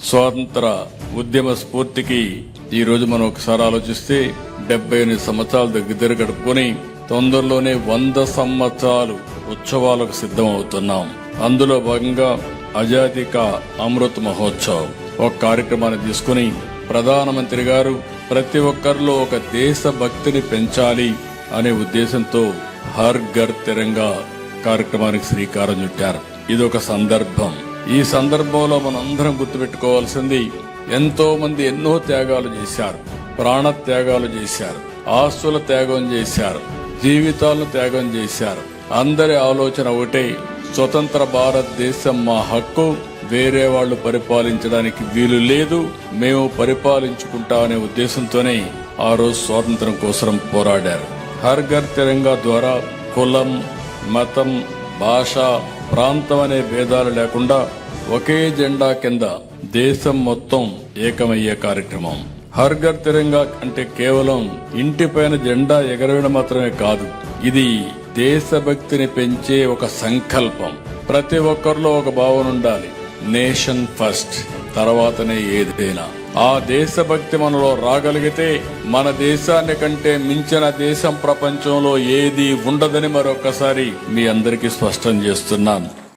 స్వాతంత్ర ఉద్యమ స్ఫూర్తికి ఈ రోజు మనం ఒకసారి ఆలోచిస్తే 78 సంవత్సరాలు దగ్గర గడుపుకొని తొందరలోనే 100 సంవత్సరాలు ఉత్సవాలకు సిద్ధమవుతున్నాం. అందులో భాగంగా ఆజాదీ కా అమృత్ మహోత్సవ్ ఒక కార్యక్రమాన్ని తీసుకుని ప్రధానమంత్రి గారు ప్రతి ఒక్కరిలో ఒక దేశభక్తిని పెంచాలి అనే ఉద్దేశంతో హర్ ఘర్ తిరంగా కార్యక్రమానికి శ్రీకారం చుట్టారు. ఇదొక సందర్భం. ఈ సందర్భంలో మనందరం గుర్తుపెట్టుకోవాల్సింది, ఎంతో మంది ఎన్నో త్యాగాలు చేశారు, ప్రాణ త్యాగాలు చేశారు, ఆస్తుల త్యాగం చేశారు, జీవితాలను త్యాగం చేశారు. అందరి ఆలోచన ఒకటే, స్వతంత్ర భారతదేశం మా హక్కు, వేరే వాళ్లు పరిపాలించడానికి వీలు లేదు, మేము పరిపాలించుకుంటామనే ఉద్దేశంతోనే ఆ రోజు స్వాతంత్రం కోసం పోరాడారు. హర్ ఘర్ తిరంగా ద్వారా కులం, మతం, భాష, ప్రాంతం అనే భేదాలు లేకుండా ఒకే జెండా కింద దేశం మొత్తం ఏకమయ్యే కార్యక్రమం. హర్ ఘర్ తిరంగా అంటే కేవలం ఇంటిపైన జెండా ఎగరవేయడం మాత్రమే కాదు, ఇది దేశభక్తిని పెంచే ఒక సంకల్పం. ప్రతి ఒక్కరిలో ఒక భావన ఉండాలి, నేషన్ ఫస్ట్, తర్వాతనే ఏదైనా. ఆ దేశభక్తి మనలో రాగలిగితే మన దేశాన్ని కంటే మించిన దేశం ప్రపంచంలో ఏది ఉండదని మరొకసారి మీ అందరికీ స్పష్టం చేస్తున్నాను.